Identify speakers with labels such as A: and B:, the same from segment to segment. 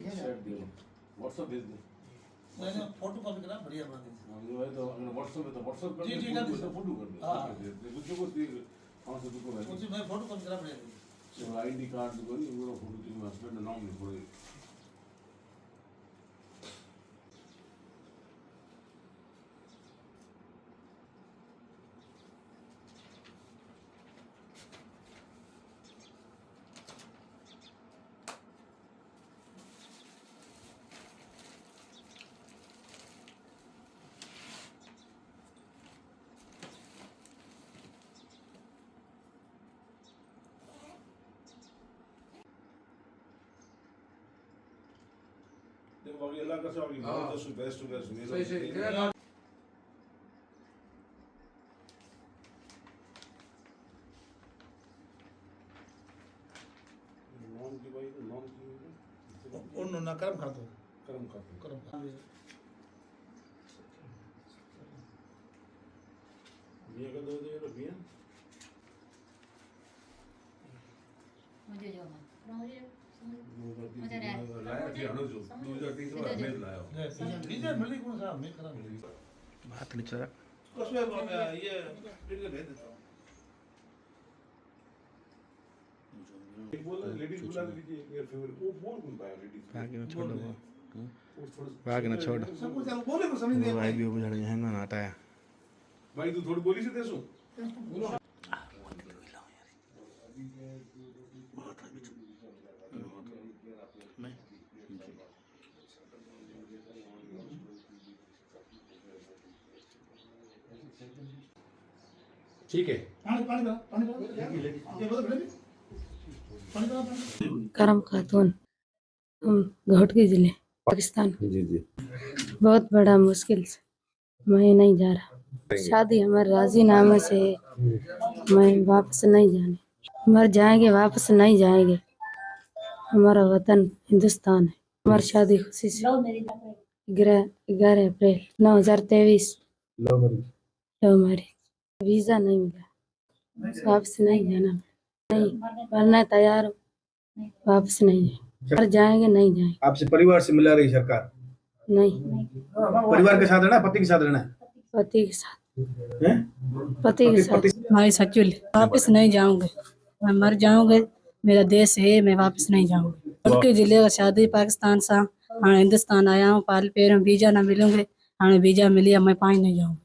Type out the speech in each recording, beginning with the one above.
A: WhatsApp भेज दो।
B: मैंने फोटो कॉपी करा बढ़िया बना दी।
A: तो व्हाट्सएप में तो व्हाट्सएप कर
B: जी,
A: दे,
B: ठीक है,
A: फोटो कर दे।
B: हाँ।
A: कुछ को कौन से दुको है
B: मुझे मैं फोटो कॉपी करा बढ़िया दी।
A: तो आईडी कार्ड को नहीं वो फोटो की हस्बैंड नाम नहीं पड़े। देखो बाकी अल्लाह का सब बेस्ट बेस्ट सही सही नॉन की भाई नॉन की
B: उन्होंने कर्म खा दो
A: कर्म का
B: कर्म खा दो।
A: ये का दो दे रुपया
C: मुझे जो मुझे
A: लाया थी अनु जो 2003 से बाद में लाया
B: डीजे मिली कौन सा मैं करा मिली
D: बात नहीं चला
B: उसमें ये वीडियो भेज देता हूं।
A: एक बोल लेडीज बुला लीजिए मेरे फेवरेट वो बोल कौन पाया लेडीज
D: बाकी में छोड़ दो
A: वो थोड़ा
D: बाकी ना छोड़
B: सब कुछ चलो बोले को समझ नहीं
D: भाई भी बुझा है ना नाटा है
A: भाई तू थोड़ी बोली से देसो ठीक है
B: पानी ये बोल पानी
E: करम खातून, हम घोटकी जिले पाकिस्तान।
A: जी जी
E: बहुत बड़ा मुश्किल से मैं नहीं जा रहा। शादी हमारे राजीनामे से है। मैं वापस नहीं जाने, मर जाएंगे वापस नहीं जाएंगे। हमारा वतन हिंदुस्तान है। हमारी शादी खुशी से 11 अप्रैल 2023 लव मैरिज। वीजा नहीं मिला, वापस नहीं जाना। नहीं मरना तैयार हूँ, वापस नहीं जाए। मर जाएंगे नहीं जाएंगे।
D: आपसे परिवार से मिला रही सरकार
E: नहीं,
D: परिवार के साथ रहना पति के साथ रहना
E: पति के साथ
D: है
E: पति के साथ।
F: भाई सचुल वापस नहीं जाऊंगे, मैं मर जाऊंगे। मेरा देश है, मैं वापस नहीं जाऊंगी। उनके जिले का शादी पाकिस्तान से हाँ हिंदुस्तान आया हूँ। पाल पेर वीजा ना मिलूंगे। हाँ वीजा मिलिया मैं पाई नहीं जाऊंगी।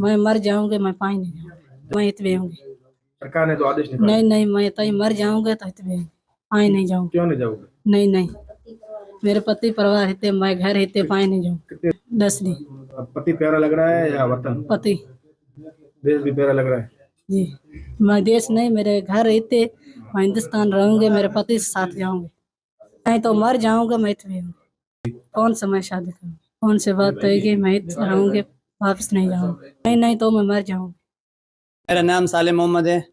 F: मैं मर जाऊंगे, मैं पाई नहीं जाऊंगी। मैं इतने होंगी।
D: सरकार ने तो आदेश निकाला।
F: नहीं मैं तो मर जाऊंगा तो इतने पाई नहीं जाऊंगी।
D: क्यों नहीं जाओगे?
F: नहीं मेरे पति परिवार हिते, मैं घर हिते पाई नहीं जाऊंगी। 10 दिन।
D: पति प्यारा लग रहा है या वतन?
F: पति।
D: देश भी प्यारा लग रहा है
F: जी, मैं देश नहीं, मेरे घर रहते। मैं हिंदुस्तान रहूंगे, मेरे पति से साथ जाऊंगे। नहीं तो मर जाऊंगा मैं इतने होंगी। कौन सा मैं शादी करूंगी? कौन से बात होगी? मैं रहूंगे, वापस नहीं जाऊंगा। नहीं तो मैं मर जाऊंगा।
G: मेरा नाम सालिम मोहम्मद है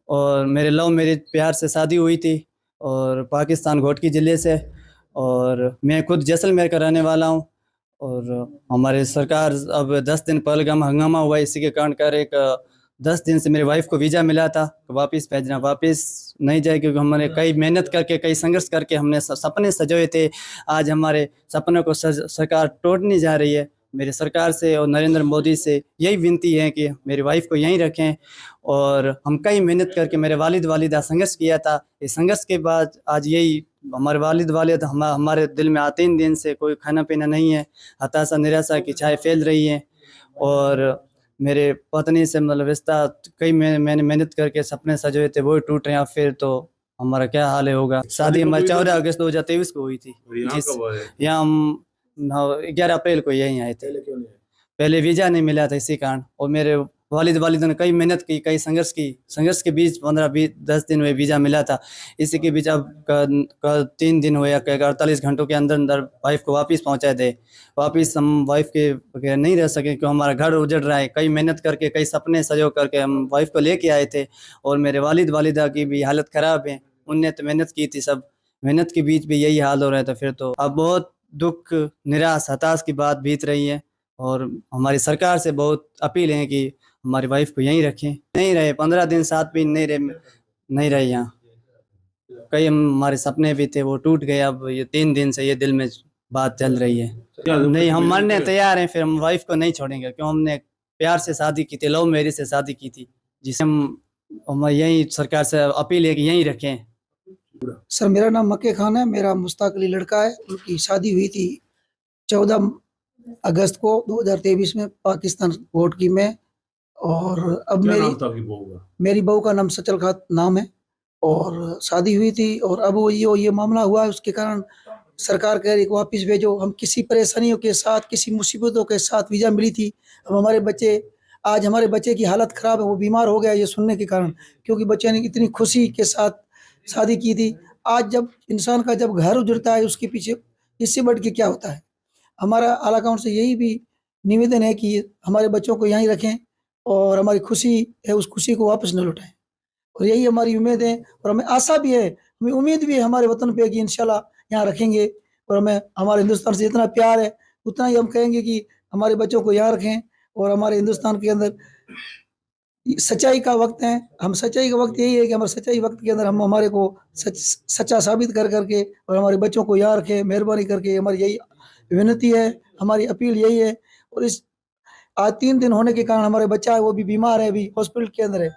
G: और मेरे लव मैरिज प्यार से शादी हुई थी और पाकिस्तान घोटकी ज़िले से। और मैं खुद जैसलमेर का रहने वाला हूं। और हमारे सरकार अब 10 दिन पहलगाम हंगामा हुआ, इसी के कारण कर एक 10 दिन से मेरी वाइफ को वीज़ा मिला था वापस भेजना, वापस नहीं जाए क्योंकि हमने कई मेहनत करके कई संघर्ष करके हमने सपने सजोए थे। आज हमारे सपनों को सरकार तोड़ने जा रही है। मेरी सरकार से और नरेंद्र मोदी से यही विनती है कि मेरी वाइफ को यहीं रखें। और हम कई मेहनत करके मेरे वालिदा संघर्ष किया था। इस संघर्ष के बाद आज यही हमारे वालिद हमारे दिल में 3 दिन से कोई खाना पीना नहीं है। हताशा निराशा की छाया फैल रही है। और मेरे पत्नी से मतलब रिश्ता कई मैंने मेहनत करके सपने सजोए थे वो टूट रहे हैं। फिर तो हमारा क्या हाल होगा। शादी हमारी 14 अगस्त 2023 को हुई थी। यहाँ हम 11 अप्रैल को यहीं आए थे। पहले वीजा नहीं मिला था इसी कारण। और मेरे वालिद ने कई मेहनत की, कई संघर्ष के बीच 15-10 दिन में वीजा मिला था। इसी के बीच अब 3 दिन हुए, 48 घंटों के अंदर वाइफ को वापस पहुंचा दे। वापस हम वाइफ के बगैर नहीं रह सके क्योंकि हमारा घर उजड़ रहा है। कई मेहनत करके कई सपने सजो करके हम वाइफ को लेके आए थे। और मेरे वालिदा की भी हालत ख़राब है। उनने तो मेहनत की थी, सब मेहनत के बीच भी यही हाल हो रहा था। फिर तो अब बहुत दुख निराश हताश की बात बीत रही है। और हमारी सरकार से बहुत अपील है कि हमारी वाइफ को यहीं रखें। नहीं रहे 15 दिन 7 दिन नहीं रहे यहाँ। कई हमारे सपने भी थे वो टूट गए। अब ये 3 दिन से ये दिल में बात चल रही है। नहीं, हम मरने तैयार हैं, फिर हम वाइफ को नहीं छोड़ेंगे, क्यों हमने प्यार से शादी की थी, लव मैरिज से शादी की थी, जिसे हम यही सरकार से अपील है कि यहीं रखें।
H: सर मेरा नाम मक्के खान है, मेरा मुश्ताक अली लड़का है। उनकी शादी हुई थी 14 अगस्त को 2023 में पाकिस्तान घोटकी में। और अब
A: क्या नाम था आपकी बहू का?
H: मेरी बहू का नाम सचल खात नाम है और शादी हुई थी। और अब वो ये मामला हुआ है, उसके कारण सरकार कह रही है कि वापस भेजो। हम किसी परेशानियों के साथ, किसी मुसीबतों के साथ वीज़ा मिली थी। अब हमारे बच्चे की हालत ख़राब है, वो बीमार हो गया ये सुनने के कारण, क्योंकि बच्चे ने इतनी खुशी के साथ शादी की थी। आज जब इंसान का जब घर उजड़ता है, उसके पीछे इससे बढ़ के क्या होता है। हमारा आला काउंट से यही भी निवेदन है कि हमारे बच्चों को यहीं रखें और हमारी खुशी है उस खुशी को वापस न लौटाएं। और यही हमारी उम्मीद है और हमें आशा भी है, हमें उम्मीद भी है हमारे वतन पे कि इंशाल्लाह यहाँ रखेंगे। और हमें हमारे हिंदुस्तान से इतना प्यार है, उतना ही हम कहेंगे कि हमारे बच्चों को यहाँ रखें। और हमारे हिंदुस्तान के अंदर सच्चाई का वक्त है, हम सच्चाई का वक्त यही है कि हमारे सच्चाई वक्त के अंदर हम हमारे को सच्चा साबित कर करके और हमारे बच्चों को यहाँ रखें। मेहरबानी करके हमारी यही विनती है, हमारी अपील यही है। और इस आज 3 दिन होने के कारण हमारे बच्चा है वो भी बीमार है, अभी हॉस्पिटल के अंदर है,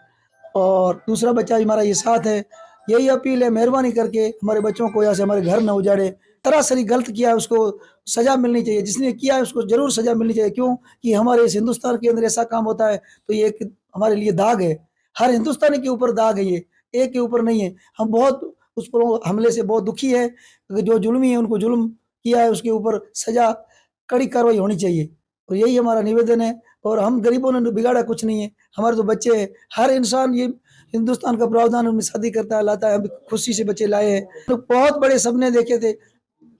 H: और दूसरा बच्चा भी हमारा ये साथ है। यही अपील है, मेहरबानी करके हमारे बच्चों को यहाँ से हमारे घर न उजाड़े। सरासरी गलत किया है उसको सज़ा मिलनी चाहिए, जिसने किया है उसको ज़रूर सज़ा मिलनी चाहिए। क्यों कि हमारे इस हिंदुस्तान के अंदर ऐसा काम होता है तो ये एक हमारे लिए दाग है, हर हिंदुस्तानी के ऊपर दाग है, ये एक के ऊपर नहीं है। हम बहुत उस पर हमले से बहुत दुखी है, जो जुल्मी है उनको जुल्म किया है उसके ऊपर सज़ा कड़ी कार्रवाई होनी चाहिए। और यही हमारा निवेदन है। और हम गरीबों ने बिगाड़ा कुछ नहीं है, हमारे तो बच्चे हैं। हर इंसान ये हिंदुस्तान का प्रावधान उनमें शादी करता है, लाता है। हम खुशी से बच्चे लाए हैं। तो बहुत बड़े सपने देखे थे,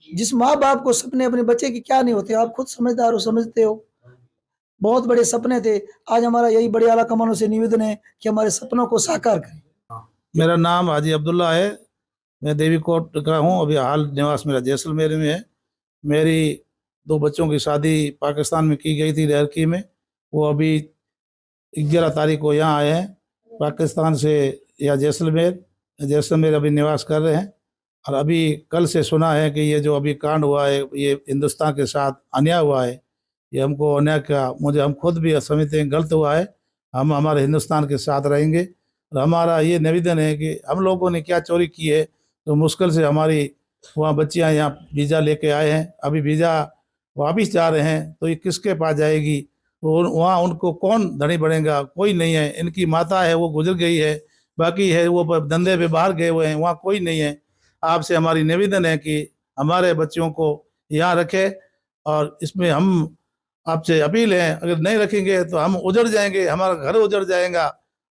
H: जिस माँ बाप को सपने अपने बच्चे के क्या नहीं होते, आप खुद समझदार हो, समझते हो। बहुत बड़े सपने थे। आज हमारा यही बड़े आला कमानों से निवेदन है कि हमारे सपनों को साकार करें।
B: मेरा नाम हाजी अब्दुल्ला है, मैं देवी कोट का हूँ। अभी हाल निवास मेरा जैसलमेर में है। मेरी 2 बच्चों की शादी पाकिस्तान में की गई थी लड़की में। वो अभी 11 तारीख को यहाँ आए हैं पाकिस्तान से, या जैसलमेर अभी निवास कर रहे हैं। और अभी कल से सुना है कि ये जो अभी कांड हुआ है, ये हिंदुस्तान के साथ अन्याय हुआ है। ये हमको अन्याय का हम खुद भी समझते हैं गलत हुआ है। हम हमारे हिंदुस्तान के साथ रहेंगे। और हमारा ये निवेदन है कि हम लोगों ने क्या चोरी की है, तो मुश्किल से हमारी वहाँ बच्चियाँ यहाँ वीज़ा लेके आए हैं, अभी वीज़ा वापस जा रहे हैं, तो ये किसके पास जाएगी? तो वहाँ उनको कौन धनी बढ़ेगा? कोई नहीं है। इनकी माता है वो गुजर गई है, बाकी है वो धंधे पे बाहर गए हुए हैं, वहाँ कोई नहीं है। आपसे हमारी निवेदन है कि हमारे बच्चों को यहाँ रखें। और इसमें हम आपसे अपील है, अगर नहीं रखेंगे तो हम उजड़ जाएंगे, हमारा घर उजड़ जाएगा।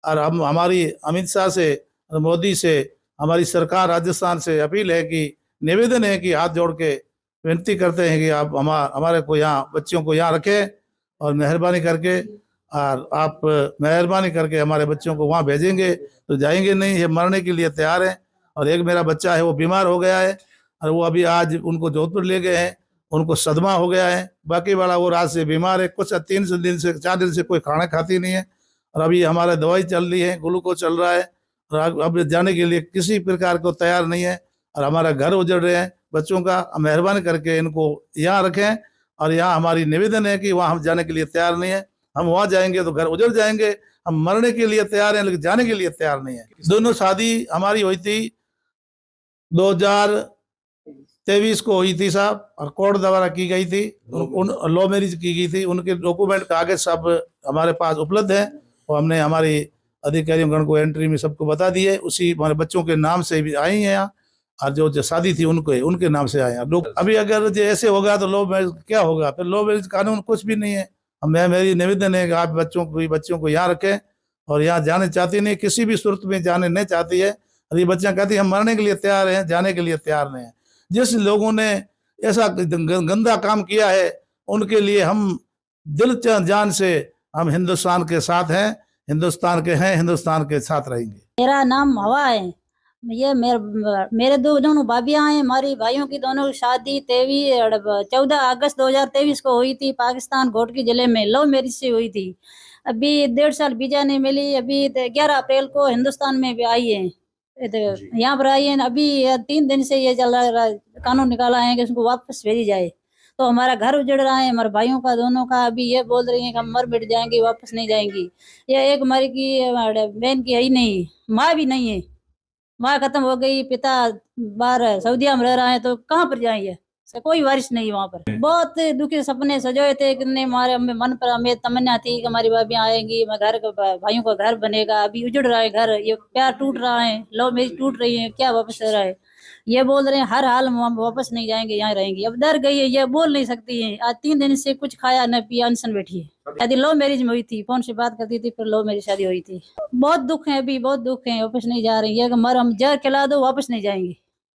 B: और हम हमारी अमित शाह से, मोदी से, हमारी सरकार राजस्थान से अपील है कि निवेदन है कि हाथ जोड़ के विनती करते हैं कि आप हमारे को यहाँ बच्चों को यहाँ रखें। और मेहरबानी करके, और आप मेहरबानी करके हमारे बच्चों को वहाँ भेजेंगे तो जाएंगे नहीं, ये मरने के लिए तैयार हैं। और एक मेरा बच्चा है वो बीमार हो गया है, और वो अभी आज उनको जोधपुर ले गए हैं, उनको सदमा हो गया है। बाकी वाला वो रात से बीमार है, कुछ 3 दिन से 4 दिन से कोई खाना खाती नहीं है। और अभी हमारे दवाई चल रही है, ग्लूकोज चल रहा है, और अब जाने के लिए किसी प्रकार को तैयार नहीं है। और हमारा घर उजड़ रहे हैं बच्चों का। मेहरबानी करके इनको यहाँ रखें। और यहाँ हमारी निवेदन है कि वहाँ हम जाने के लिए तैयार नहीं है। हम वहाँ जाएंगे तो घर उजड़ जाएंगे। हम मरने के लिए तैयार हैं, लेकिन जाने के लिए तैयार नहीं है। दोनों शादी हमारी हुई थी 2023 को हुई थी साहब, और कोर्ट द्वारा की गई थी। उन लव मैरिज की गई थी। उनके डॉक्यूमेंट कागज सब हमारे पास उपलब्ध है, और हमने हमारी अधिकारियों गण को एंट्री में सबको बता दी है। उसी हमारे बच्चों के नाम से भी आई हैं यहाँ, और जो शादी थी उनके नाम से आए हैं लोग। अभी अगर जो ऐसे होगा तो लव मैरिज क्या होगा? फिर लव मैरिज कानून कुछ भी नहीं है। मेरी निवेदन है कि आप बच्चों को यहाँ रखें। और यहाँ जाने चाहती नहीं, किसी भी सूरत में जाने नहीं चाहती है। और ये बच्चियाँ कहती है हम मरने के लिए तैयार हैं, जाने के लिए तैयार नहीं है। जिस लोगों ने ऐसा गंदा काम किया है उनके लिए हम दिल जान से हम हिंदुस्तान के साथ हैं, हिंदुस्तान के हैं, हिंदुस्तान के साथ रहेंगे।
F: मेरा नाम हवा है। ये मेरे दोनों भाभियाँ हैं। हमारी भाइयों की दोनों की शादी 14 अगस्त 2023 को हुई थी। पाकिस्तान घोटकी जिले में लव मैरिज से हुई थी। अभी 1.5 साल वीजा नहीं मिली। अभी 11 अप्रैल को हिंदुस्तान में भी आई है।
C: यहाँ पर आई है अभी 3 दिन से ये चल रहा है, कानून निकाला है कि उसको वापस भेजी जाए। तो हमारा घर उजड़ रहा है, हमारे भाइयों का दोनों का। अभी ये बोल रही हैं कि हम मर मिट जाएंगे, वापस नहीं जाएंगी। ये एक हमारी की बहन की है ही नहीं, माँ भी नहीं है, माँ खत्म हो गई, पिता बाहर सऊदीया में रह रहा है, तो कहाँ पर जाएंगे? कोई वारिस नहीं वहाँ पर। बहुत दुखी सपने सजोए थे, कितने हमारे मन पर हमें तमन्ना थी कि हमारी भाभियाँ आएंगी, घर भाइयों का घर बनेगा। अभी उजड़ रहा है घर, ये प्यार टूट रहा है, लव मैरिज टूट रही है, क्या वापस रह रहा है? ये बोल रहे हैं हर हाल में हम वापस नहीं जाएंगे, यहाँ रहेंगे। अब डर गई है, ये बोल नहीं सकती है। आज 3 दिन से कुछ खाया न पिया, अनशन बैठी है। शादी लव मैरिज में हुई थी, फोन से बात करती थी, फिर लव मैरिज शादी हुई थी। बहुत दुख है, अभी बहुत दुख है, वापस नहीं जा रही है। मर हम जहर खिला दो, वापस नहीं जाएंगे।